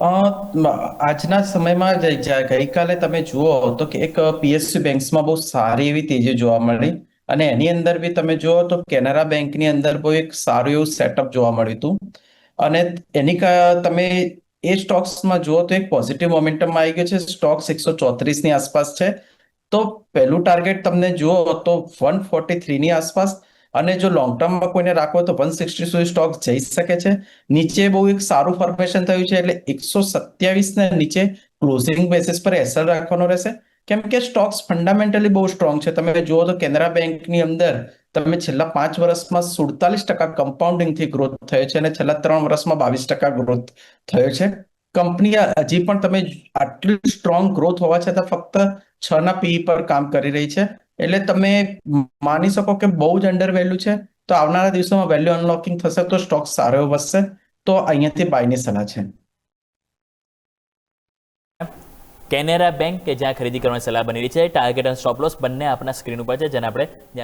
અ, આજના સમયમાં ગઈકાલે તમે જુઓ તો કે એક પીએસયુ બેંક્સમાં બહુ સારી એવી તેજી જોવા મળી અને એની અંદર બી તમે જુઓ તો કેનરા બેંકની અંદર બહુ એક સારું એવું સેટઅપ જોવા મળ્યું હતું અને તમે એ સ્ટોક્સમાં જુઓ તો એક પોઝિટિવ મોમેન્ટમ આવી ગયો છે. સ્ટોક્સ 134 ની આસપાસ છે. તો પહેલું ટાર્ગેટ તમને જુઓ તો 143 ની આસપાસ, અને જો લોંગ ટર્મમાં કોઈને રાખવો હોય તો 160 સુધી સ્ટોક જઈ શકે છે. નીચે બહુ એક સારું ફોર્મેશન થયું છે એટલે 127 ને નીચે ક્લોઝિંગ બેસિસ પર એસએલ રાખવાનો રહેશે, કેમ કે સ્ટોક્સ ફંડામેન્ટલી બહુ સ્ટ્રોંગ છે. તમે જુઓ તો કેનરા બેંકની અંદર તમે છેલ્લા 5 વર્ષમાં 47% કમ્પાઉન્ડિંગથી ગ્રોથ થયો છે અને છેલ્લા 3 વર્ષમાં 22% ગ્રોથ થયો છે. કંપની હજી પણ તમે આટલી સ્ટ્રોંગ ગ્રોથ હોવા છતાં ફક્ત 6 ના પી પર કામ કરી રહી છે. એટલે તમે માની શકો કે બહુ જ અંડર વેલ્યુ છે. તો આવનારા દિવસોમાં વેલ્યુ અનલોકિંગ થશે તો સ્ટોક સારો એવો વધશે. તો અહીંયાથી બાયની સલાહ છે. કેનેરા બેંક કે જ્યાં ખરીદી કરવાની સલાહ બની રહી છે, ટાર્ગેટ અને સ્ટોપ લોસ બંને આપણા સ્ક્રીન ઉપર છે, જેને આપણે ધ્યાન